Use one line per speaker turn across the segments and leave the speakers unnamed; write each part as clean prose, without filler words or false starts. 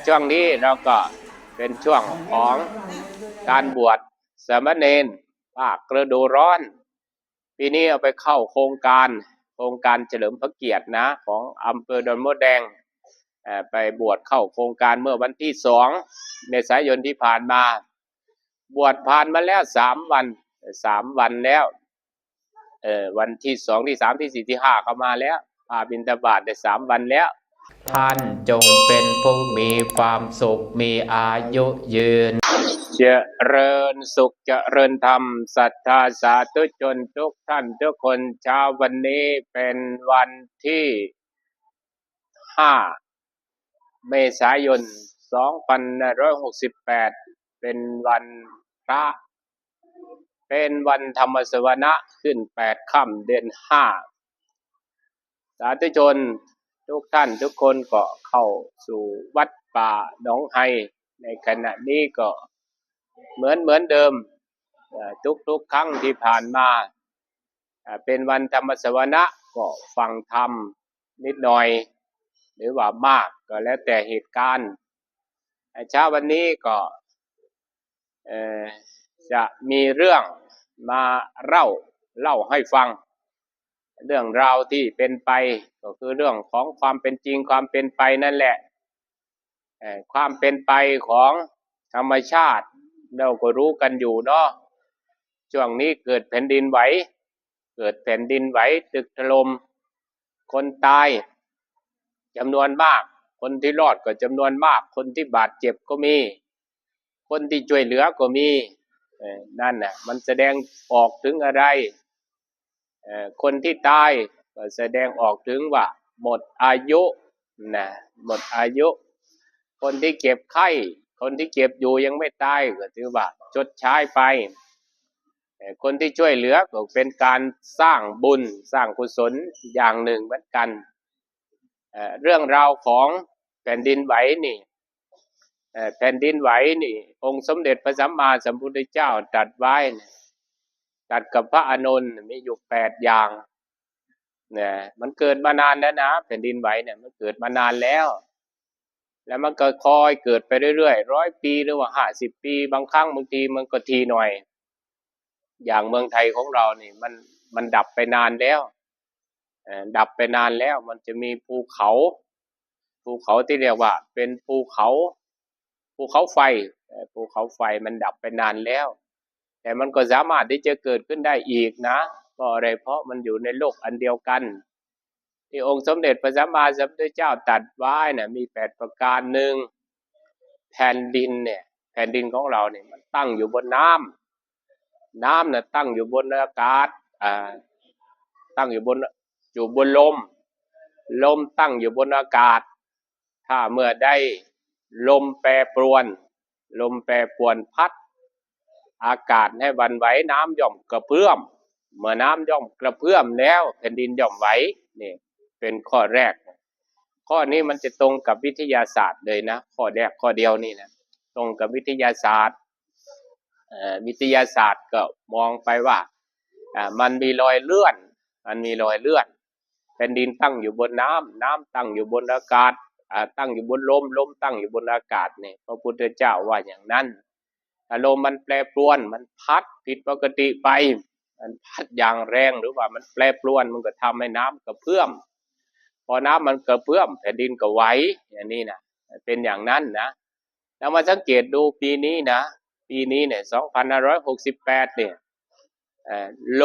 ช่วงนี้เราก็เป็นช่วงของการบวชสามเณรภาคฤดูร้อนปีนี้เอาไปเข้าโครงการเฉลิมพระเกียรตินะของอำเภอดอนมดแดงไปบวชเข้าโครงการเมื่อวันที่2 เมษายนที่ผ่านมาบวชผ่านมาแล้ว3 วันแล้ววันที่2ที่3ที่4ที่5เข้ามาแล้วพาบิณฑบาตได้3 วันแล้วท่านจงเป็นผู้มีความสุขมีอายุยืนเจริญสุขเจริญธรรมศรัทธาสาธุชนทุกท่านทุกคนเช้าวันนี้เป็นวันที่5 เมษายน 2568เป็นวันพระเป็นวันธรรมสวนะขึ้น8 ค่ำเดือน5สาธุชนทุกท่านทุกคนก็เข้าสู่วัดป่าหนองไฮในขณะนี้ก็เหมือนเดิมทุกครั้งที่ผ่านมาเป็นวันธรรมสวนะก็ฟังธรรมนิดหน่อยหรือว่ามากก็แล้วแต่เหตุการณ์เช้าวันนี้ก็จะมีเรื่องมาเล่าให้ฟังเรื่องราวที่เป็นไปก็คือเรื่องของความเป็นจริงความเป็นไปนั่นแหละความเป็นไปของธรรมชาติเราก็รู้กันอยู่เนาะช่วงนี้เกิดแผ่นดินไหวตึกถล่มคนตายจำนวนมากคนที่รอดก็จำนวนมากคนที่บาดเจ็บก็มีคนที่ช่วยเหลือก็มีนั่นน่ะมันแสดงออกถึงอะไรคนที่ตายก็แสดงออกถึงว่าหมดอายุนะหมดอายุคนที่เก็บไข้คนที่เก็บอยู่ยังไม่ตายก็ถือว่าชดใช้ไปคนที่ช่วยเหลือก็เป็นการสร้างบุญสร้างกุศลอย่างหนึ่งเหมือนกันเรื่องราวของแผ่นดินไหวนี่แผ่นดินไหวนี่องค์สมเด็จพระสัมมาสัมพุทธเจ้าตรัสไว้ตรัสกับพระอานนท์มีอยู่8 อย่างเนี่ยมันเกิดมานานแล้วนะแผ่นดินไหวเนี่ยมันเกิดมานานแล้วมันก็คอยเกิดไปเรื่อยๆ100 ปีหรือว่า50 ปีบางครั้งบางทีมันก็ทีหน่อยอย่างเมืองไทยของเรานี่มันดับไปนานแล้วดับไปนานแล้วมันจะมีภูเขาที่เรียกว่าเป็นภูเขาไฟภูเขาไฟมันดับไปนานแล้วแต่มันก็สามารถที่จะเกิดขึ้นได้อีกนะก็อะไรเพราะมันอยู่ในโลกอันเดียวกันที่องค์สมเด็จพระสัมมาสัมพุทธเจ้าตรัสไว้น่ะมี8 ประการหนึ่งแผ่นดินเนี่ยแผ่นดินของเราเนี่ยมันตั้งอยู่บนน้ำน่ะตั้งอยู่บนอากาศตั้งอยู่บนลมตั้งอยู่บนอากาศถ้าเมื่อได้ลมแปรปรวนพัดอากาศให้หวั่นไหวน้ำย่อมกระเพื่อมเมื่อน้ำย่อมกระเพื่อมแล้วแผ่นดินย่อมไหวนี่เป็นข้อแรกข้อนี้มันจะตรงกับวิทยาศาสตร์เลยนะข้อแรกข้อเดียวนี่นะตรงกับวิทยาศาสตร์ก็มองไปว่ามันมีรอยเลื่อนแผ่นดินตั้งอยู่บนน้ำตั้งอยู่บนอากาศตั้งอยู่บนลมตั้งอยู่บนอากาศเนี่ยพระพุทธเจ้าว่าอย่างนั้นลมมันแปรปรวนมันพัดผิดปกติไปมันพัดอย่างแรงหรือว่ามันแปรปรวนมันก็ทำให้น้ำกระเพื่อมพอน้ำมันกระเพื่อมแผ่นดินก็ไหวอย่างนี้นะเป็นอย่างนั้นนะแล้วมาสังเกตดูปีนี้เนี่ย2568เนี่ยล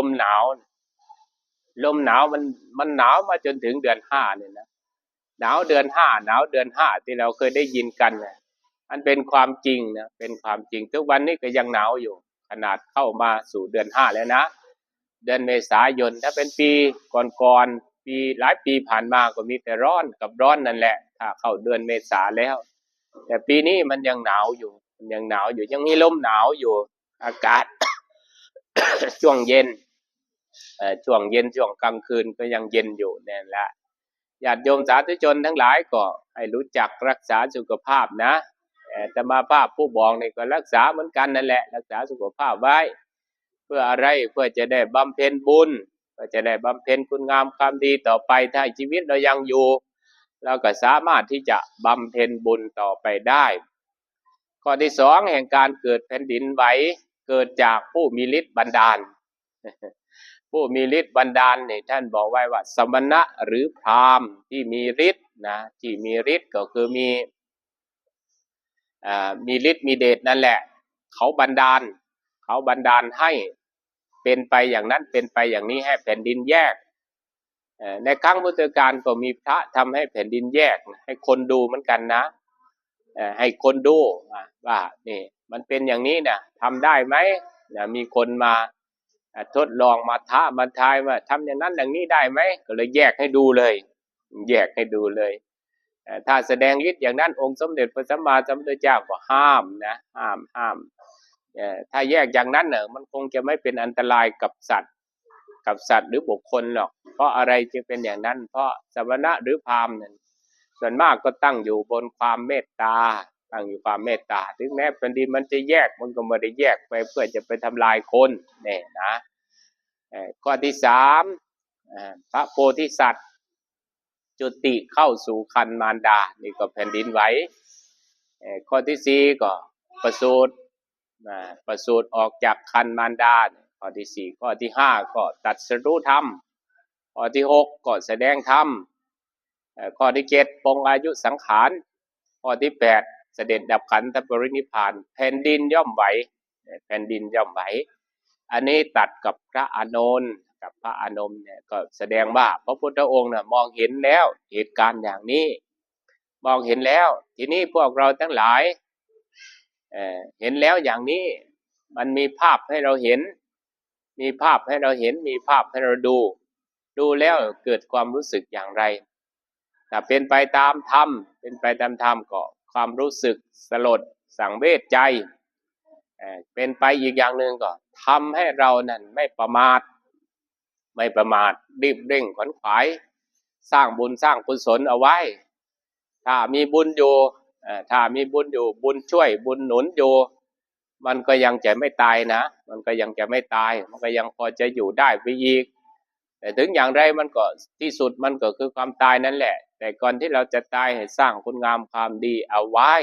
มหนาวมันหนาวมาจนถึงเดือน5เนี่ยนะหนาวเดือน5ที่เราเคยได้ยินกันนะอันเป็นความจริงนะเป็นความจริงทุกวันนี้ก็ยังหนาวอยู่ขนาดเข้ามาสู่เดือน5แล้วนะเดือนเมษายนถ้าเป็นปีก่อนปีหลายปีผ่านมาก็มีแต่ร้อนกับร้อนนั่นแหละถ้าเข้าเดือนเมษาแล้วแต่ปีนี้มันยังหนาวอยู่ยังมีลมหนาวอยู่อากาศ ช่วงเย็นช่วงกลางคืนก็ยังเย็นอยู่นั่นแหละญาติโยมสาธุชนทั้งหลายก็ให้รู้จักรักษาสุขภาพนะอาตมาภาพผู้บอกนี่ก็รักษาเหมือนกันนั่นแหละรักษาสุขภาพไว้เพื่ออะไรเพื่อจะได้บำเพ็ญบุญเพื่อจะได้บำเพ็ญคุณงามความดีต่อไปถ้าชีวิตเรายังอยู่ เราก็สามารถที่จะบำเพ็ญบุญต่อไปได้ข้อที่สองแห่งการเกิดแผ่นดินไหวเกิดจากผู้มีฤทธิ์บันดาลผู้มีฤทธิ์บันดาลเนี่ยท่านบอกไว้ว่าสมณะหรือพราหมณ์ที่มีฤทธิ์นะที่มีฤทธิ์ก็คือมีฤทธิ์มีเดชนั่นแหละเขาบันดาลให้เป็นไปอย่างนั้นเป็นไปอย่างนี้ให้แผ่นดินแยกในครั้งพุทธกาลก็มีพระทำให้แผ่นดินแยกให้คนดูเหมือนกันนะให้คนดูว่านี่มันเป็นอย่างนี้นะทำได้ไหมมีคนมาทดลองมาท้ามาทายว่าทำอย่างนั้นอย่างนี้ได้ไหมก็เลยแยกให้ดูเลยถ้าแสดงฤทธิ์อย่างนั้นองค์สมเด็จพระสัมมาสัมพุทธเจ้าก็ห้ามนะห้ามถ้าแยกอย่างนั้นเนี่ยมันคงจะไม่เป็นอันตรายกับสัตว์หรือบุคคลหรอกเพราะอะไรจึงเป็นอย่างนั้นเพราะสมณะหรือพราหมณ์นั้นส่วนมากก็ตั้งอยู่บนความเมตตาถึงแม้แผ่นดินมันจะแยกมันก็ไม่ได้แยกไปเพื่อจะไปทำลายคนเนี่ยนะข้อที่สามพระโพธิสัตว์จุติเข้าสู่ครรภ์มารดานี่ก็แผ่นดินไหวข้อที่สี่ก็ประสูติออกจากครรภ์มารดาข้อที่สี่ข้อที่ห้าก็ตรัสรู้ธรรมข้อที่หกก็แสดงธรรมข้อที่เจ็ดปรงอายุสังขารข้อที่แปดเสด็จดับขันธปรินิพพานแผ่นดินย่อมไหวอันนี้ตัดกับพระอานนท์เนี่ยก็แสดงว่าพระพุทธองค์น่ะมองเห็นแล้วเหตุการณ์อย่างนี้มองเห็นแล้วทีนี้พวกเราทั้งหลายเห็นแล้วอย่างนี้มันมีภาพให้เราเห็นมีภาพให้เราดูแล้วเกิดความรู้สึกอย่างไรถ้าเป็นไปตามธรรมก็ความรู้สึกสลดสังเวชใจเป็นไปอีกอย่างหนึ่งก็ทำให้เรานั้นไม่ประมาทรีบเร่งขวนขวายสร้างบุญสร้างกุศลเอาไว้ถ้ามีบุญอยู่บุญช่วยบุญหนุนอยู่มันก็ยังจะไม่ตายนะมันก็ยังพอจะอยู่ได้ไปอีกแต่ถึงอย่างไรมันก็ที่สุดมันก็คือความตายนั่นแหละแต่ก่อนที่เราจะตายให้สร้างคุณงามความดีเอาไว้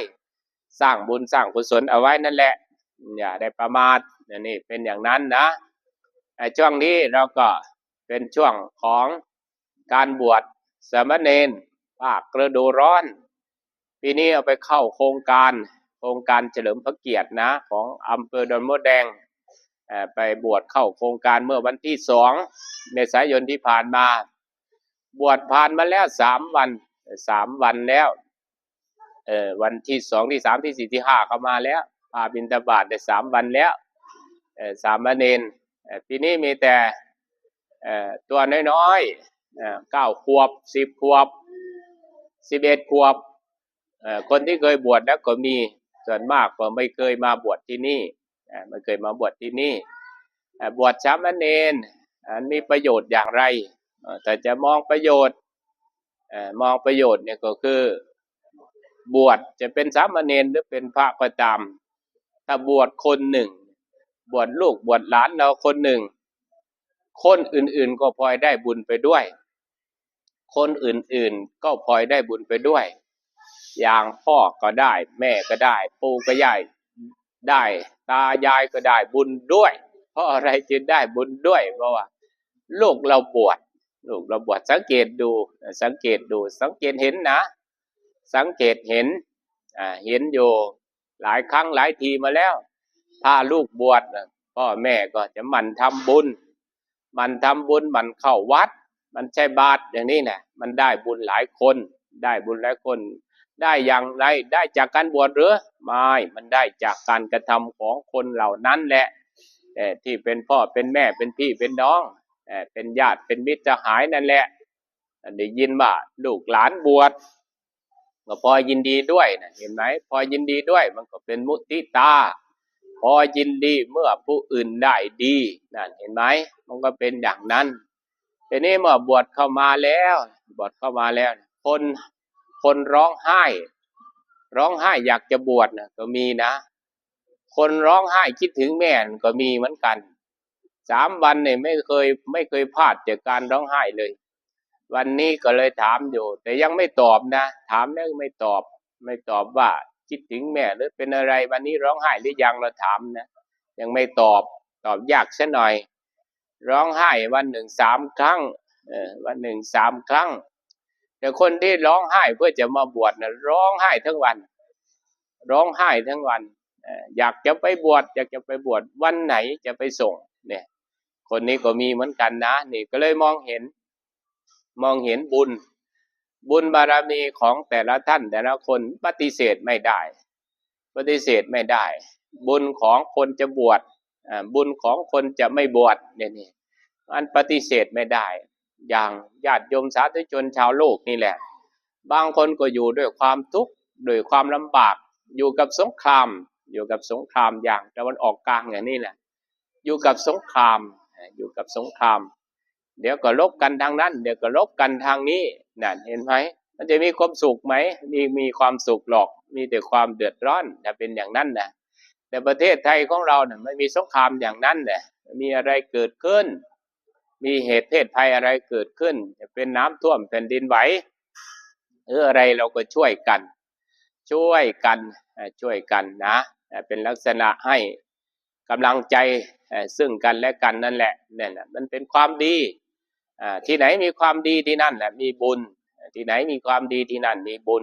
สร้างบุญสร้างกุศลเอาไว้นั่นแหละอย่าได้ประมาทนี่เป็นอย่างนั้นนะช่วงนี้เราก็เป็นช่วงของการบวชสามเณรภาคฤดูร้อนปีนี้เอาไปเข้าโครงการเฉลิมพระเกียรตินะของอำเภอดอนมดแดงไปบวชเข้าโครงการเมื่อวันที่2 เมษายนที่ผ่านมาบวชผ่านมาแล้ว3 วันแล้ววันที่2ที่3ที่4ที่5เข้ามาแล้วพาบิณฑบาตได้3 วันแล้วสามเณรปีนี้มีแต่ตัวน้อยๆ9 ขวบ10 ขวบ11 ขวบคนที่เคยบวชแล้วก็มีส่วนมากก็ไม่เคยมาบวชที่นี่บวชสามเณรมีประโยชน์อย่างไรแต่จะมองประโยชน์เนี่ยก็คือบวชจะเป็นสามเณรหรือเป็นพระก็ตามถ้าบวชคนหนึ่งบวชลูกบวชหลานเราคนหนึ่งคนอื่นๆก็พลอยได้บุญไปด้วยคนอื่นๆก็พลอยได้บุญไปด้วยอย่างพ่อก็ได้แม่ก็ได้ปู่ก็ได้ตายายก็ได้บุญด้วยเพราะอะไรจึงได้บุญด้วยเพราะว่าลูกเราบวชสังเกตเห็นนะสังเกตเห็นอยู่หลายครั้งหลายทีมาแล้วถ้าลูกบวชพ่อแม่ก็จะหมั่นทำบุญหมั่นเข้าวัดมันใช่บาตรอย่างนี้นะมันได้บุญหลายคนได้อย่างไรได้จากการบวชหรือไม่มันได้จากการกระทำของคนเหล่านั้นแหละที่เป็นพ่อเป็นแม่เป็นพี่เป็นน้องเป็นญาติเป็นมิตรสหายนั่นแหละได้ยินว่าลูกหลานบวชก็พอยินดีด้วยนะเห็นไหมพอยินดีด้วยมันก็เป็นมุทิตาพอยินดีเมื่อผู้อื่นได้ดีนั่นเห็นไหมมันก็เป็นอย่างนั้นทีนี้เมื่อบวชเข้ามาแล้วคนร้องไห้อยากจะบวชนะก็มีนะคนร้องไห้คิดถึงแม่ก็มีเหมือนกัน3 วันเนี่ยไม่เคยพลาดจากการร้องไห้เลย วันนี้ก็เลยถามอยู่แต่ยังไม่ตอบนะถามแล้วไม่ตอบว่าคิดถึงแม่หรือเป็นอะไรวันนี้ร้องไห้หรือยังเราถามนะยังไม่ตอบยากซะหน่อยร้องไห้วันหนึ่ง3 ครั้งวันหนึ่ง3 ครั้งแต่คนที่ร้องไห้เพื่อจะมาบวชนะร้องไห้ทั้งวันร้องไห้ทั้งวันอยากจะไปบวชวันไหนจะไปส่งเนี่ยคนนี้ก็มีเหมือนกันนะนี่ก็เลยมองเห็นบุญบารมีของแต่ละท่านแต่ละคนปฏิเสธไม่ได้บุญของคนจะบวชบุญของคนจะไม่บวชเนี่ยนี่มันปฏิเสธไม่ได้อย่างญาติโยมสาธุชนชาวโลกนี่แหละบางคนก็อยู่ด้วยความทุกข์ด้วยความลำบากอยู่กับสงครามอย่างตะวันออกกลางอย่างนี้แหละอยู่กับสงครามเดี๋ยวก็ลบกันทางนั้นเดี๋ยวก็ลบกันทางนี้นั่นเห็นไหมมันจะมีความสุขไหมมีความสุขหรอกมีแต่ความเดือดร้อนถ้าเป็นอย่างนั้นนะแต่ประเทศไทยของเราเนี่ยไม่มีสงครามอย่างนั้นแหละมีอะไรเกิดขึ้นมีเหตุเพศภัยอะไรเกิดขึ้นจะเป็นน้ำท่วมแผ่นดินไหวอะไรเราก็ช่วยกันนะเป็นลักษณะให้กำลังใจซึ่งกันและกันนั่นแหละเนี่ยมันเป็นความดีที่ไหนมีความดีที่นั่นแหละมีบุญที่ไหนมีความดีที่นั่นมีบุญ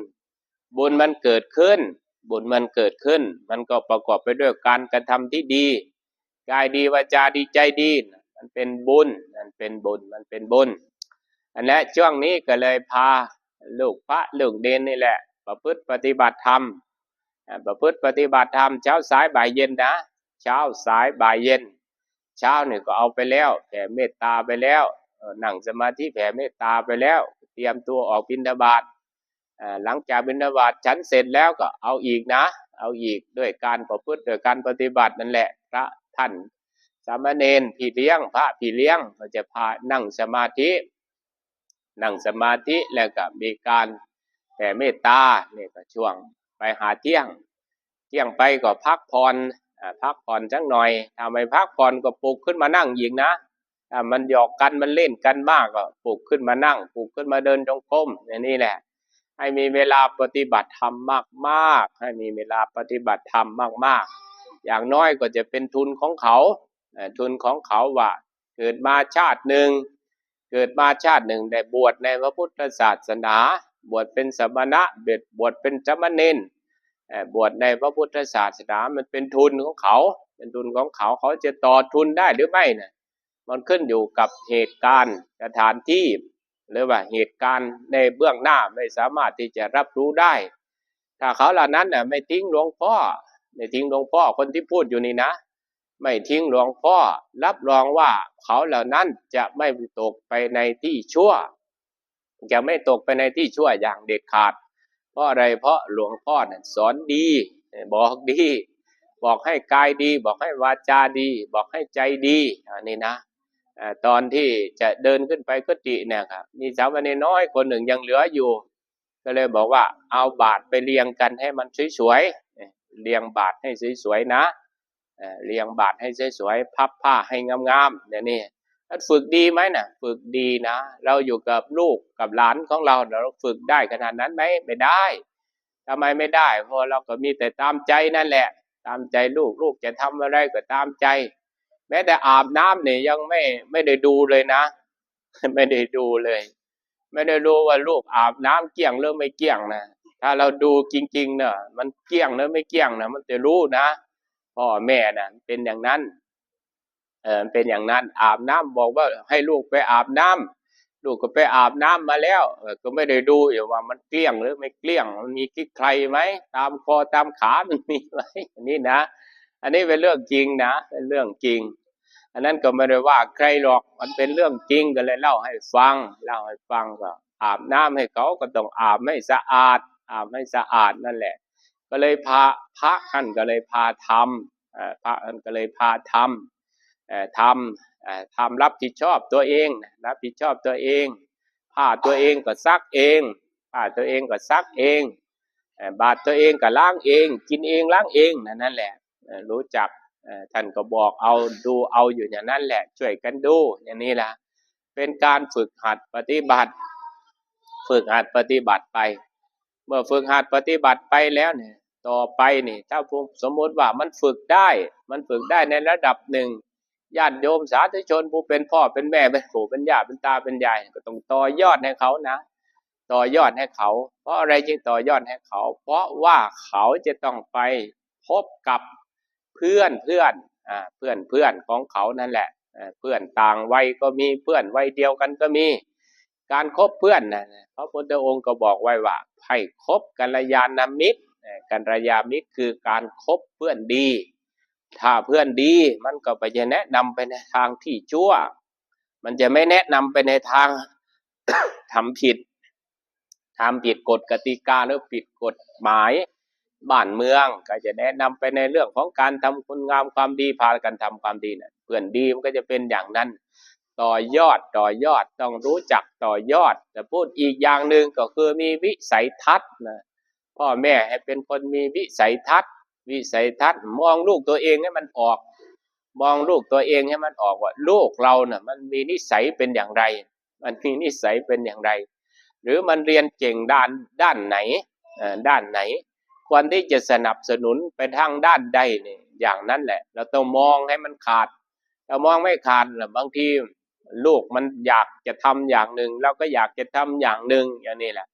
มันเกิดขึ้นมันก็ประกอบไปด้วยการกระทำที่ดีกายดีวาจาดีใจดีมันเป็นบุญอันนี้ช่วงนี้ก็เลยพาลูกพระลูกเนรนี่แหละประพฤติปฏิบัติธรรมเช้าสายบ่ายเย็นนะเช้าสายบ่ายเย็นเช้าเนี่ยก็เอาไปแล้วแผ่เมตตาไปแล้วนั่งสมาธิแผ่เมตตาไปแล้วเตรียมตัวออกบิณฑบาตหลังจากบิณฑบาตฉันเสร็จแล้วก็เอาอีกด้วยการประพฤติด้วยการปฏิบัตินั่นแหละพระท่านสามเณรพี่เลี้ยงพระพี่เลี้ยงก็จะพานั่งสมาธิแล้วก็มีการแผ่เมตตาเนี่ยก็ช่วงไปหาเที่ยงไปก็พักผ่อนสักหน่อยถ้าไม่พักผ่อนก็ปลุกขึ้นมานั่งอีกนะถ้ามันหยอกกันมันเล่นกันมากก็ปลุกขึ้นมานั่งปลุกขึ้นมาเดินจงกรมอย่างนี้แหละให้มีเวลาปฏิบัติธรรมมากๆอย่างน้อยก็จะเป็นทุนของเขาว่าเกิดมาชาติหนึ่งได้บวชในพระพุทธศาสนาบวชเป็นสมณะบวชเป็นสามเณรบวชในพระพุทธศาสนามันเป็นทุนของเขาเขาจะต่อทุนได้หรือไม่นะมันขึ้นอยู่กับเหตุการณ์สถานที่หรือว่าเหตุการณ์ในเบื้องหน้าไม่สามารถที่จะรับรู้ได้ถ้าเขาเหล่านั้นน่ะไม่ทิ้งหลวงพ่อคนที่พูดอยู่นี่นะไม่ทิ้งหลวงพ่อรับรองว่าเขาเหล่านั้นจะไม่ตกไปในที่ชั่วอย่างเด็ดขาดเพราะอะไรเพราะหลวงพ่อเนี่ยสอนดีบอกให้กายดีบอกให้วาจาดีบอกให้ใจดีอันนี้นะตอนที่จะเดินขึ้นไปกุฏิเนี่ยครับมีสามเณรน้อยคนหนึ่งยังเหลืออยู่ก็เลยบอกว่าเอาบาตรไปเรียงกันให้มันสวยๆเรียงบาตรให้สวยๆนะเรียงบาตรให้สวยๆพับผ้าให้งามๆเนี่ยนี่ฝึกดีไหมนะฝึกดีนะเราอยู่กับลูกกับหลานของเราฝึกได้ขนาดนั้นไหมไม่ได้ทำไมไม่ได้เพราะเราก็มีแต่ตามใจนั่นแหละตามใจลูกจะทำอะไรก็ตามใจแม้แต่อาบน้ำเนี่ยยังไม่ได้ดูเลยนะไม่ได้ดูว่าลูกอาบน้ำเกลี้ยงหรือไม่เกลี้ยงนะถ้าเราดูจริงๆเนี่ยมันเกลี้ยงหรือไม่เกลี้ยงนะมันจะรู้นะพ่อแม่น่ะเป็นอย่างนั้นเป็นอย่างนั้นอาบน้ำบอกว่าให้ลูกไปอาบน้ำลูกก็ไปอาบน้ำมาแล้วก็ไม่ได้ดูว่ามันเกลี้ยงหรือไม่เกลี้ยงมันมีขี้ใครไหมตามคอตามขามันมีไหมอันนี้นะอันนี้เป็นเรื่องจริงนะเป็นเรื่องจริงอันนั้นก็ไม่ได้ว่าใครหรอกมันเป็นเรื่องจริงก็เลยเล่าให้ฟังก็อาบน้ำให้เขาก็ต้องอาบให้สะอาดนั่นแหละก็เลยพาพระท่านก็เลยพาทำรับผิดชอบตัวเองผ้าตัวเองก็ซักเองบาตรตัวเองก็ล้างเองกินเองล้างเองนั่นแหละรู้จักท่านก็บอกเอาดูเอาอยู่อย่างนั้นแหละช่วยกันดูอย่างนี้ล่ะเป็นการฝึกหัดปฏิบัติ ฝึกหัดปฏิบัติไปเมื่อฝึกหัดปฏิบัติไปแล้วเนี่ยต่อไปนี่ถ้าสมมติว่ามันฝึกได้ในระดับหนึ่งญาติโยมสาธุชนผู้เป็นพ่อเป็นแม่เป็นปู่เป็นย่าเป็นตาเป็นยายก็ต้องต่อยอดให้เขานะต่อยอดให้เขาเพราะอะไรจึงต่อยอดให้เขาเพราะว่าเขาจะต้องไปพบกับเพื่อนเพื่อนของเขานั่นแหละเพื่อนต่างวัยก็มีเพื่อนวัยเดียวกันก็มีการคบเพื่อนนะพระพุทธองค์ก็บอกไว้ว่าให้คบกัลยาณมิตรกัลยาณมิตรคือการคบเพื่อนดีถ้าเพื่อนดีมันก็ไปจะแนะนำไปในทางที่ชั่วมันจะไม่แนะนำไปในทาง ทำผิดกฎกติกาหรือผิดกฎหมายบ้านเมืองก็จะแนะนำไปในเรื่องของการทำคุณงามความดีพากันทำความดีนะเพื่อนดีมันก็จะเป็นอย่างนั้นต่อยอดต้องรู้จักต่อยอดแต่พูดอีกอย่างหนึ่งก็คือมีวิสัยทัศน์นะพ่อแม่ให้เป็นคนมีวิสัยทัศน์มองลูกตัวเองให้มันออกว่าลูกเราน่ะมันมีนิสัยเป็นอย่างไรหรือมันเรียนเก่งด้านไหนควรที่จะสนับสนุนไปทางด้านใดเนี่ยอย่างนั้นแหละเราต้องมองให้มันขาดเรามองไม่ขาดบางทีลูกมันอยากจะทำอย่างหนึ่งเราก็อยากจะทำอย่างหนึ่งอย่างนี้แหละ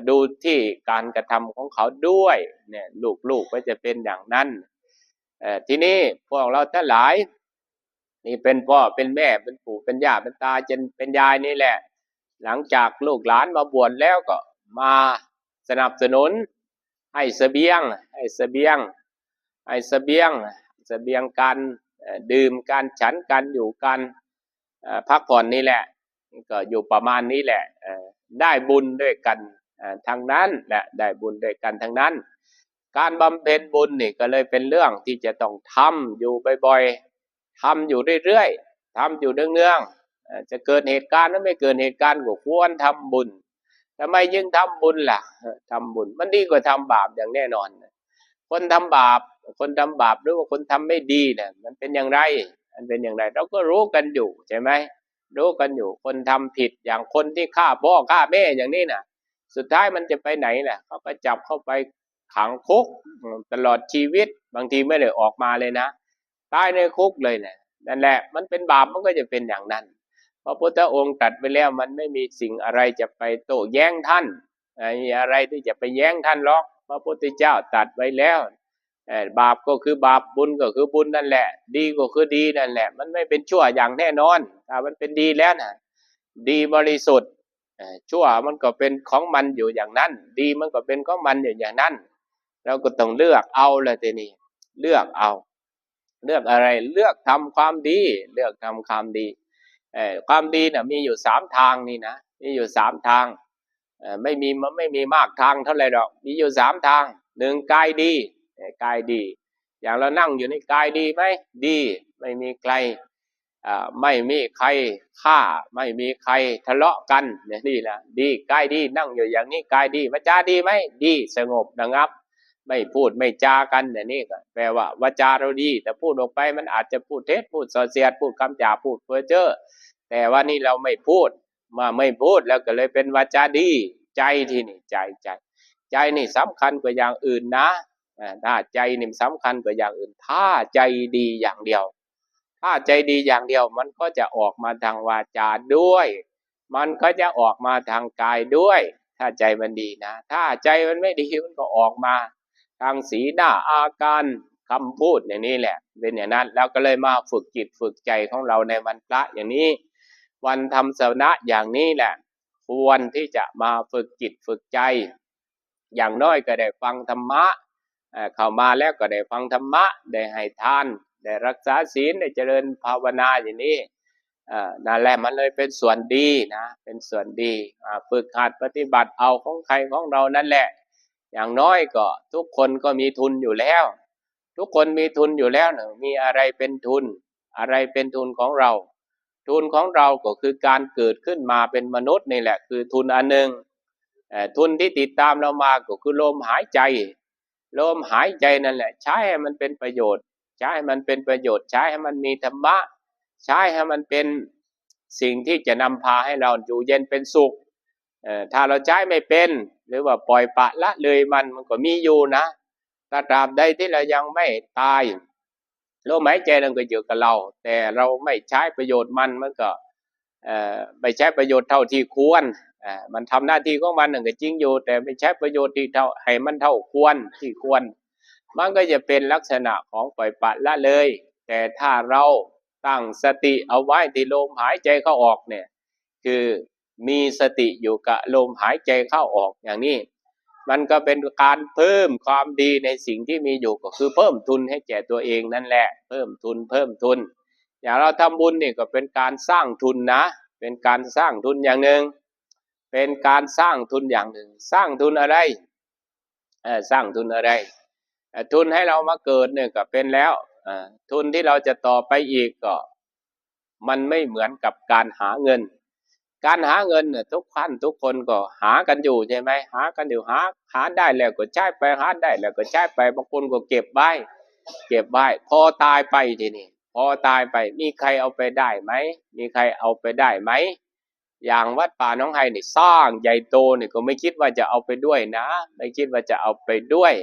ดูที่การกระทำของเขาด้วยเนี่ยลูกก็จะเป็นอย่างนั้นทีนี้พวกเราทั้งหลายนี่เป็นพ่อเป็นแม่เป็นปู่เป็นย่าเป็นตาเป็นยายนี่แหละหลังจากลูกหลานมาบวชแล้วก็มาสนับสนุนให้เสบียงกันดื่มกันฉันกันอยู่กันพักผ่อนนี่แหละก็อยู่ประมาณนี้แหละได้บุญด้วยกันทั้งนั้นแหละได้บุญด้วยกันทั้งนั้นการบำเพ็ญบุญนี่ก็เลยเป็นเรื่องที่จะต้องทำอยู่บ่อยๆทำอยู่เรื่อยๆทำอยู่เนืองๆจะเกิดเหตุการณ์หรือไม่เกิดเหตุการณ์ก็ควรทำบุญทำไมยิ่งทำบุญล่ะทำบุญมันดีกว่าทำบาปอย่างแน่นอนคนทำบาปหรือว่าคนทำไม่ดีเนี่ยมันเป็นอย่างไรเราก็รู้กันอยู่ใช่ไหมรู้กันอยู่คนทำผิดอย่างคนที่ฆ่าพ่อฆ่าแม่อย่างนี้น่ะสุดท้ายมันจะไปไหนน่ะเขาก็จับเข้าไปขังคุกตลอดชีวิตบางทีไม่ได้ออกมาเลยนะตายในคุกเลยเนี่ยนั่นแหละมันเป็นบาปมันก็จะเป็นอย่างนั้นพระพุทธองค์ตรัสไปแล้วมันไม่มีสิ่งอะไรจะไปโต้แย้งท่านอะไรที่จะไปแย้งท่านหรอกพระพุทธเจ้าตรัสไว้แล้วบาปก็คือบาปบุญก็คือบุญนั่นแหละดีก็คือดีนั่นแหละมันไม่เป็นชั่วอย่างแน่นอนถ้ามันเป็นดีแล้วนะดีบริสุทธิ์ชั่วมันก็เป็นของมันอยู่อย่างนั้นดีมันก็เป็นของมันอยู่อย่างนั้นเราก็ต้องเลือกเอาเลยทีนี้เลือกอะไรเลือกทำความดีความดีน่ะมีอยู่3ทางนี่นะมีอยู่3ทางไม่มีมากทางเท่าไหร่หรอกมีอยู่3ทาง1กายดีอย่างเรานั่งอยู่ในกายดีไหมดีไม่มีใครไม่มีใครฆ่าไม่มีใครทะเลาะกันนี่แหละดีกายดีนั่งอยู่อย่างนี้กายดีวาจาดีไหมดีสงบระงับไม่พูดไม่จากันนี่ก็แปลว่าวาจาเราดีแต่พูดออกไปมันอาจจะพูดเท็จพูดส่อเสียดพูดคำหยาบพูดเพ้อเจ้อแต่ว่านี่เราไม่พูดไม่พูดแล้วก็เลยเป็นวาจาดีใจที่นี่ใจนี่สำคัญกว่าอย่างอื่นนะถ้าใจนี่สำคัญกว่าอย่างอื่นถ้าใจดีอย่างเดียวมันก็จะออกมาทางวาจาด้วยมันก็จะออกมาทางกายด้วยถ้าใจมันดีนะถ้าใจมันไม่ดีมันก็ออกมาทางสีหน้าอาการคำพูดอย่างนี้แหละเป็นอย่างนั้นแล้วก็เลยมาฝึกจิตฝึกใจของเราในวันพระอย่างนี้วันทำสมณะอย่างนี้แหละควรที่จะมาฝึกจิตฝึกใจอย่างน้อยก็ได้ฟังธรรมะเข้ามาแล้วก็ได้ฟังธรรมะได้ให้ทานได้รักษาศีลได้เจริญภาวนาอย่างนี้นั่นแหละมันเลยเป็นส่วนดีนะเป็นส่วนดีฝึกหัดปฏิบัติเอาของใครของเรานั่นแหละอย่างน้อยก็ทุกคนก็มีทุนอยู่แล้วนะมีอะไรเป็นทุนของเราทุนของเราก็คือการเกิดขึ้นมาเป็นมนุษย์นี่แหละคือทุนอันหนึ่งทุนที่ติดตามเรามาก็คือลมหายใจนั่นแหละใช้ให้มันเป็นประโยชน์ใช้ให้มันมีธรรมะใช้ให้มันเป็นสิ่งที่จะนำพาให้เราอยู่เย็นเป็นสุข ถ้าเราใช้ไม่เป็นหรือว่าปล่อยปละละเลยมันก็มีอยู่นะตราบใดที่เรายังไม่ตายลมหายใจมันก็อยู่กับเราแต่เราไม่ใช้ประโยชน์มันก็ไม่ใช้ประโยชน์เท่าที่ควรมันทำหน้าที่ของมันก็จริงอยู่แต่ไม่ใช้ประโยชน์ที่เท่าให้มันเท่าควรที่ควรมันก็จะเป็นลักษณะของปล่อยปละละเลยแต่ถ้าเราตั้งสติเอาไว้ที่ลมหายใจเข้าออกเนี่ยคือมีสติอยู่กับลมหายใจเข้าออกอย่างนี้มันก็เป็นการเพิ่มความดีในสิ่งที่มีอยู่ก็คือเพิ่มทุนให้แก่ตัวเองนั่นแหละเพิ่มทุนอย่างเราทำบุญนี่ก็เป็นการสร้างทุนนะเป็นการสร้างทุนอย่างหนึ่งเป็นการสร้างทุนอย่างหนึ่งสร้างทุนอะไรสร้างทุนอะไรทุนให้เรามาเกิดเนี่ยก็เป็นแล้วทุนที่เราจะต่อไปอีกก็มันไม่เหมือนกับการหาเงินเนี่ยทุกท่านทุกคนก็หากันอยู่ใช่ไหมหากันอยู่หาได้แล้วก็ใช้ไปหาได้แล้วก็ใช้ไปบางคนก็เก็บไว้พอตายไปทีนี้พอตายไปมีใครเอาไปได้ไหมมีใครเอาไปได้ไหมอย่างวัดป่าน้องไฮนี่สร้างใหญ่โตนี่ก็ไม่คิดว่าจะเอาไปด้วยนะไม่คิดว่าจะเอาไปด้วย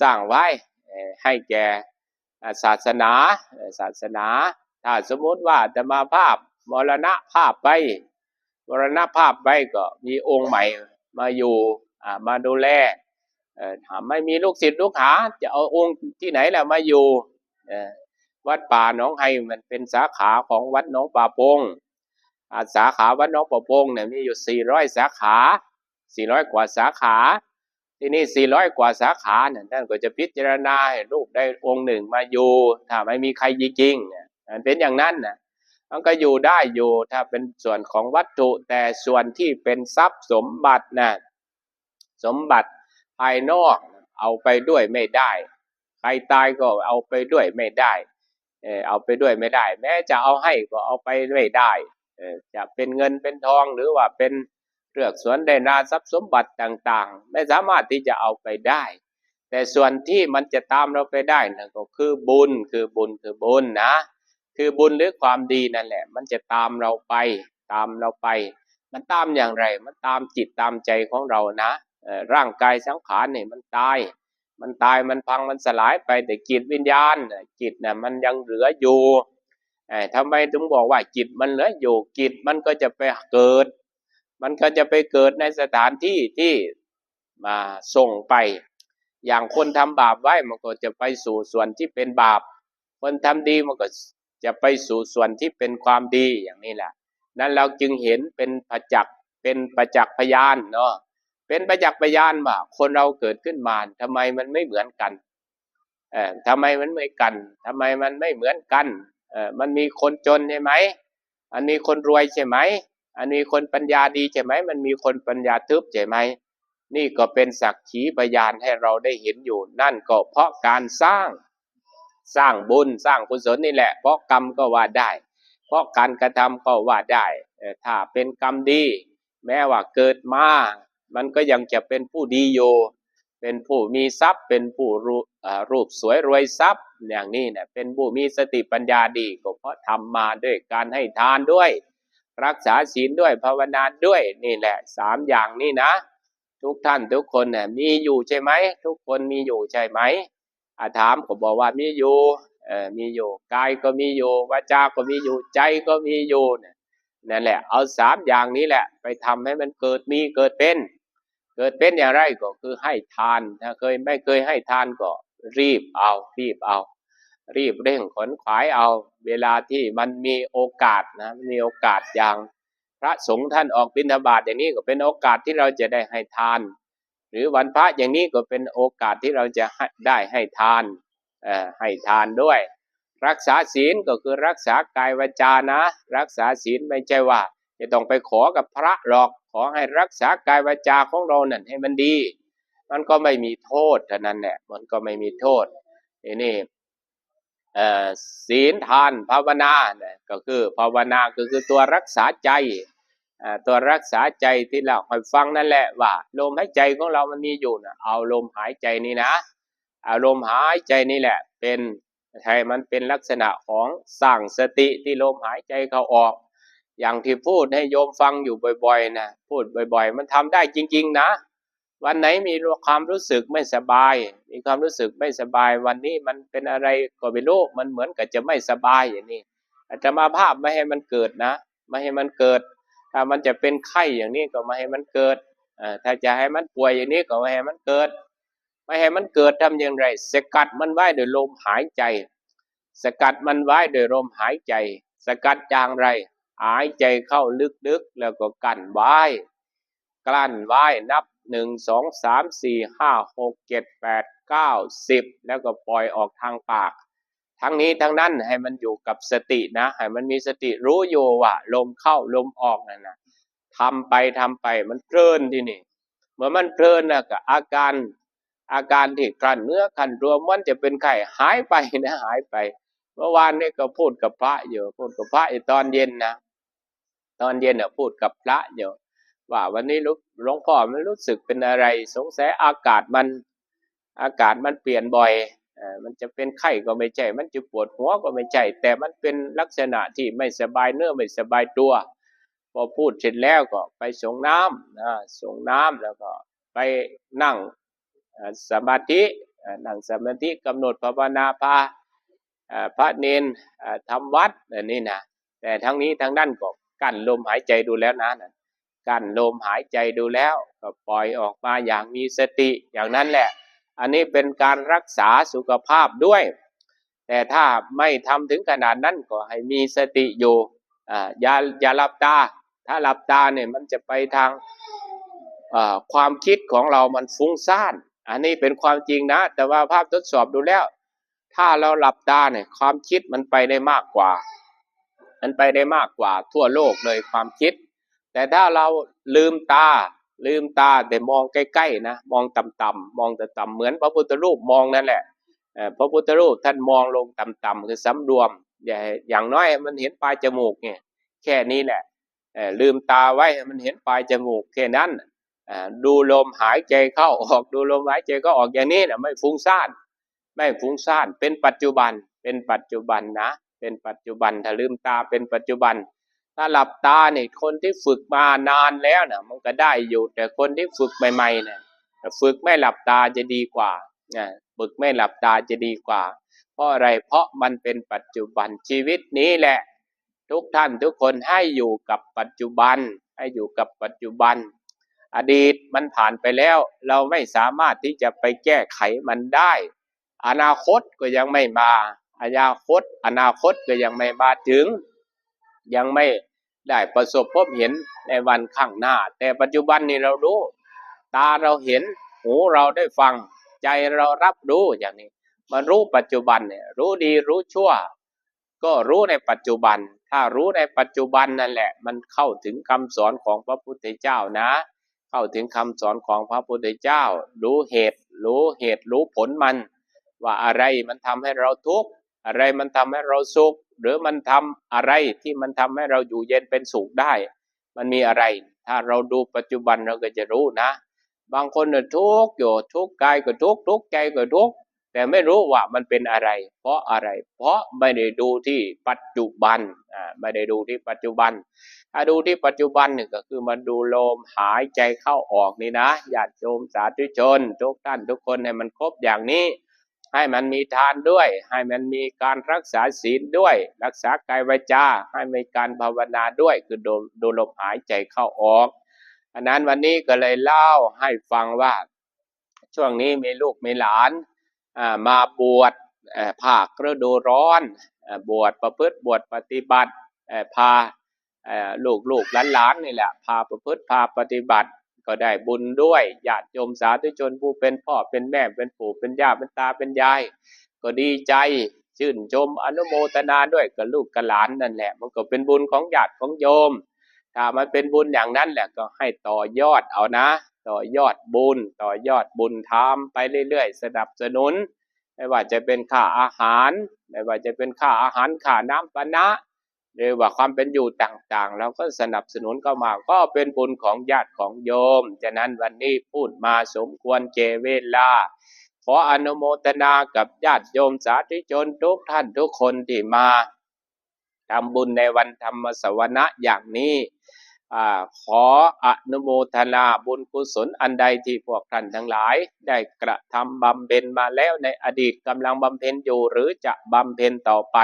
สร้างไว้ให้แก่ศาสนาถ้าสมมติว่าจะมาภาพมรณภาพไปก็มีองค์ใหม่มาอยู่มาดูแลถ้าไม่มีลูกศิษย์ลูกหาจะเอาองค์ที่ไหนล่ะมาอยู่วัดป่าหนองไฮมันเป็นสาขาของวัดหนองป่าพงสาขาวัดหนองป่าพงเนี่ยมีอยู่400สาขา400กว่าสาขาที่นี่400กว่าสาขาเนี่ยท่านก็จะพิจารณาให้ลูกได้องค์หนึ่งมาอยู่ถ้าไม่มีใครจริงๆเนี่ยมันเป็นอย่างนั้นนะมันก็อยู่ได้อยู่ถ้าเป็นส่วนของวัตถุแต่ส่วนที่เป็นทรัพย์สมบัตินะสมบัติภายนอกเอาไปด้วยไม่ได้ใครตายก็เอาไปด้วยไม่ได้เอาไปด้วยไม่ได้แม้จะเอาให้ก็เอาไปไม่ได้จะเป็นเงินเป็นทองหรือว่าเป็นเรือกสวนได้นาทรัพย์สมบัติต่างๆไม่สามารถที่จะเอาไปได้แต่ส่วนที่มันจะตามเราไปได้นั่นก็คือบุญนะคือบุญหรือความดีนั่นแหละมันจะตามเราไปมันตามอย่างไรมันตามจิตตามใจของเรานะร่างกายสังขารเนี่ยมันตายมันพังมันสลายไปแต่จิตวิญญาณจิตน่ะมันยังเหลืออยู่ทำไมถึงบอกว่าจิตมันเหลืออยู่จิตมันก็จะไปเกิดในสถานที่ที่มาส่งไปอย่างคนทำบาปไว้มันก็จะไปสู่ส่วนที่เป็นบาปคนทำดีมันก็จะไปสู่ส่วนที่เป็นความดีอย่างนี้แหละนั้นเราจึงเห็นเป็นประจักษ์พยานเนาะเป็นประจักษ์พยานว่าคนเราเกิดขึ้นมาทำไมมันไม่เหมือนกันทำไมมันไม่กันทำไมมันไม่เหมือนกันมันมีคนจนใช่ไหมมันมีคนรวยใช่ไหมอันมีคนปัญญาดีใช่ไหมมันมีคนปัญญาทึบใช่ไหมนี่ก็เป็นสักขีพยานให้เราได้เห็นอยู่นั่นก็เพราะการสร้างบุญสร้างกุศลนี่แหละเพราะกรรมก็ว่าได้เพราะการกระทำก็ว่าได้ถ้าเป็นกรรมดีแม้ว่าเกิดมามันก็ยังจะเป็นผู้ดีอยู่เป็นผู้มีทรัพย์เป็นผู้รูปสวยรวยทรัพย์อย่างนี้เนี่ยเป็นผู้มีสติปัญญาดีก็เพราะทำมาด้วยการให้ทานด้วยรักษาศีลด้วยภาวนาด้วยนี่แหละ3อย่างนี้นะทุกท่านทุกคนเนี่ยมีอยู่ใช่ไหมทุกคนมีอยู่ใช่ไหมถามผมบอกว่ามีอยู่กายก็มีอยู่วาจาก็มีอยู่ใจก็มีอยู่นั่นแหละเอา3อย่างนี้แหละไปทำให้มันเกิดเป็นอย่างไรก็คือให้ทานถ้าไม่เคยให้ทานก็รีบเร่งขนขวายเอาเวลาที่มันมีโอกาสนะมีโอกาสอย่างพระสงฆ์ท่านออกบิณฑบาตอย่างนี้ก็เป็นโอกาสที่เราจะได้ให้ทานหรือวันพระอย่างนี้ก็เป็นโอกาสที่เราจะได้ให้ทานด้วยรักษาศีลก็คือรักษากายวาจานะรักษาศีลไม่ใช่ว่าจะต้องไปขอกับพระหรอกขอให้รักษากายวาจาของเรานั่นให้มันดีมันก็ไม่มีโทษเท่านั้นแหละมันก็ไม่มีโทษนี่ศีลทานภาวนาก็คือภาวนาก็คือตัวรักษาใจตัวรักษาใจที่เราคอยฟังนั่นแหละว่าลมหายใจของเรามันมีอยู่นะเอาลมหายใจนี่นะเอาลมหายใจนี่แหละมันเป็นลักษณะของสร้างสติที่ลมหายใจเข้าออก อย่างที่พูดให้โยมฟังอยู่บ่อยๆนะพูดบ่อยๆมันทำได้จริงๆนะวันไหนมีความรู้สึกไม่สบายมีความรู้สึกไม่สบายวันนี้มันเป็นอะไรก็ไม่รู้มันเหมือนกับจะไม่สบายอย่างนี้อาตมาภาพไม่ให้มันเกิดนะไม่ให้มันเกิดถ้ามันจะเป็นไข้อย่างนี้ก็ไม่ให้มันเกิดถ้าจะให้มันป่วยอย่างนี้ก็ไม่ให้มันเกิดไม่ให้มันเกิดทำอย่างไรสกัดมันไว้โดยลมหายใจสกัดมันไว้โดยลมหายใจสกัดอย่างไรหายใจเข้าลึกๆแล้วก็กั้นไว้กลั้นไว้นับ1 2 3 4 5 6 7 8 9 10แล้วก็ปล่อยออกทางปากทั้งนี้ทั้งนั้นให้มันอยู่กับสตินะให้มันมีสติรู้อยู่ว่าลมเข้าลมออกนั่นนะทำไปมันเพลินที่นี่เมื่อมันเพลินนะก็อาการที่กลั้นเนื้อกลั้นตัวมันจะเป็นไข้หายไปนะหายไปเมื่อวานนี้ก็พูดกับพระอยู่ตอนเย็นนะตอนเย็นพูดกับพระอยู่ว่าวันนี้หลวงพ่อไม่รู้สึกเป็นอะไรสงสัยอากาศมันเปลี่ยนบ่อยมันจะเป็นไข้ก็ไม่ใช่มันจะปวดหัวก็ไม่ใช่แต่มันเป็นลักษณะที่ไม่สบายเนื้อไม่สบายตัวพอพูดเสร็จแล้วก็ไปส่งน้ำส่งน้ำแล้วก็ไปนั่งสมาธิกำหนดภาวนาพระเนนทำวัดนี่นะแต่ทั้งนี้ทั้งนั้นก็กั้นลมหายใจดูแล้วนะกั้นลมหายใจดูแล้วก็ปล่อยออกมาอย่างมีสติอย่างนั้นแหละอันนี้เป็นการรักษาสุขภาพด้วยแต่ถ้าไม่ทำถึงขนาดนั้นก็ให้มีสติอยู่อย่าหลับตาถ้าหลับตาเนี่ยมันจะไปทางความคิดของเรามันฟุ้งซ่านอันนี้เป็นความจริงนะแต่ว่าภาพทดสอบดูแล้วถ้าเราหลับตาเนี่ยความคิดมันไปได้มากกว่าทั่วโลกเลยความคิดแต่ถ้าเราลืมตาแต่มองใกล้ๆนะมองต่ำๆมองต่ำๆเหมือนพระพุทธรูปมองนั่นแหละพระพุทธรูปท่านมองลงต่ำๆคือสำรวมอย่างน้อยมันเห็นปลายจมูกเนี่ยแค่นี้แหละลืมตาไว้มันเห็นปลายจมูกแค่นั้นดูลมหายใจเข้าออกดูลมหายใจเข้าออกอย่างนี้นะไม่ฟุ้งซ่านเป็นปัจจุบันนะเป็นปัจจุบันถ้าลืมตาเป็นปัจจุบันถ้าหลับตาเนี่ยคนที่ฝึกมานานแล้วนะมันก็ได้อยู่แต่คนที่ฝึกใหม่ๆเนี่ยฝึกไม่หลับตาจะดีกว่าฝึกไม่หลับตาจะดีกว่าเพราะอะไรเพราะมันเป็นปัจจุบันชีวิตนี้แหละทุกท่านทุกคนให้อยู่กับปัจจุบันอดีตมันผ่านไปแล้วเราไม่สามารถที่จะไปแก้ไขมันได้อนาคตก็ยังไม่มาอนาคตก็ยังไม่มาถึงยังไม่ได้ประสบพบเห็นในวันข้างหน้าแต่ปัจจุบันนี้เรารู้ตาเราเห็นหูเราได้ฟังใจเรารับรู้อย่างนี้มารู้ปัจจุบันเนี่ยรู้ดีรู้ชั่วก็รู้ในปัจจุบันถ้ารู้ในปัจจุบันนั่นแหละมันเข้าถึงคำสอนของพระพุทธเจ้านะเข้าถึงคำสอนของพระพุทธเจ้ารู้เหตุรู้ผลมันว่าอะไรมันทำให้เราทุกข์อะไรมันทำให้เราสุขหรือมันทำอะไรที่มันทำให้เราอยู่เย็นเป็นสุขได้มันมีอะไรถ้าเราดูปัจจุบันเราก็จะรู้นะบางคนเนี่ยทุกข์อยู่ทุกข์กายก็ทุกข์ทุกข์ใจก็ทุกข์แต่ไม่รู้ว่ามันเป็นอะไรเพราะอะไรเพราะไม่ได้ดูที่ปัจจุบันไม่ได้ดูที่ปัจจุบันถ้าดูที่ปัจจุบันเนี่ยก็คือมันดูลมหายใจเข้าออกนี่นะญาติโยมสาธุชนทุกท่านทุกคนให้มันครบอย่างนี้ให้มันมีทานด้วยให้มันมีการรักษาศีลด้วยรักษากายวาจาให้มีการภาวนาด้วยคือดูลมหายใจเข้าออกอันนั้นวันนี้ก็เลยเล่าให้ฟังว่าช่วงนี้มีลูกมีหลานมาบวชภาคฤดูร้อนบวชประพฤติบวชปฏิบัติพาลูกหลานนี่แหละพาประพฤติพาปฏิบัติก็ได้บุญด้วยญาติโยมสาธุชนผู้เป็นพ่อเป็นแม่เป็นปู่เป็นย่าเป็นตาเป็นยายก็ดีใจชื่นชมอนุโมทนาด้วยกับลูกกับหลานนั่นแหละมันก็เป็นบุญของญาติของโยมถ้ามันเป็นบุญอย่างนั้นแหละก็ให้ต่อยอดเอานะต่อยอดบุญทำไปเรื่อยๆสนับสนุนไม่ว่าจะเป็นค่าอาหารไม่ว่าจะเป็นค่าอาหารค่าน้ำปานะหรือว่าความเป็นอยู่ต่างๆเราก็สนับสนุนเข้ามาก็เป็นบุญของญาติของโยมฉะนั้นวันนี้พูดมาสมควรเจเวลาขออนุโมทนากับญาติโยมสาธุชนทุกท่านทุกคนที่มา ทำบุญในวันธรรมสวนะอย่างนี้ขออนุโมทนาบุญกุศลอันใดที่พวกท่านทั้งหลายได้กระทำบำเพ็ญมาแล้วในอดีตกำลังบำเพ็ญอยู่หรือจะบำเพ็ญต่อไป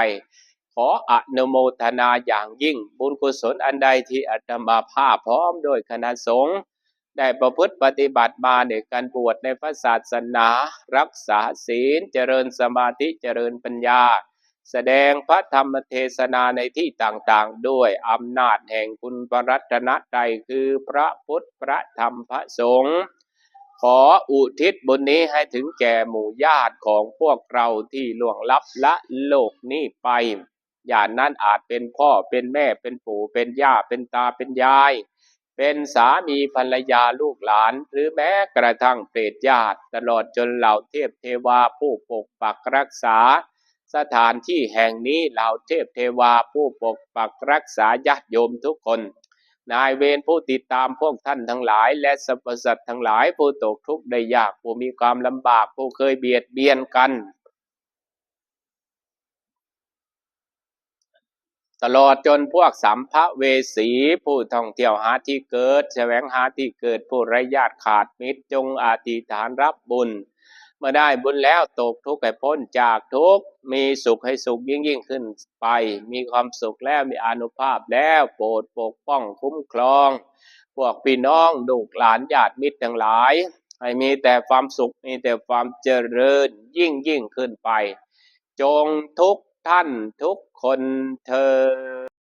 ขออนุโมทนาอย่างยิ่งบุญกุศลอันใดที่อาตมาภาพพร้อมโดยคณะสงฆ์ได้ประพฤติปฏิบัติมาในการบวชในพระศาสนารักษาศีลเจริญสมาธิเจริญปัญญาแสดงพระธรรมเทศนาในที่ต่างๆด้วยอำนาจแห่งคุณพระรัตนตรัยคือพระพุทธพระธรรมพระสงฆ์ขออุทิศบุญนี้ให้ถึงแก่หมู่ญาติของพวกเราที่ล่วงลับละโลกนี้ไปญาตินั้นอาจเป็นพ่อเป็นแม่เป็นปู่เป็นย่าเป็นตาเป็นยายเป็นสามีภรรยาลูกหลานหรือแม้กระทั่งเปรตญาติตลอดจนเหล่าเทพเทวาผู้ปกปักรักษาสถานที่แห่งนี้เหล่าเทพเทวาผู้ปกปักรักษาญาติโยมทุกคนนายเวรผู้ติดตามพวกท่านทั้งหลายและสรรพสัตว์ทั้งหลายผู้ตกทุกข์ได้ยากผู้มีความลำบากผู้เคยเบียดเบียนกันตลอดจนพวกสัมภเวสีผู้ท่องเที่ยวหาที่เกิดแสวงหาที่เกิดผู้ไร้ญาติขาดมิตรจงอธิษฐานรับบุญเมื่อได้บุญแล้วตกทุกข์ให้พ้นจากทุกข์มีสุขให้สุขยิ่งขึ้นไปมีความสุขแล้วมีอานุภาพแล้วโปรดปกป้องคุ้มครองพวกพี่น้องลูกหลานญาติมิตรทั้งหลายให้มีแต่ความสุขมีแต่ความเจริญยิ่งขึ้นไปจงทุกท่านทุกคนเทอญ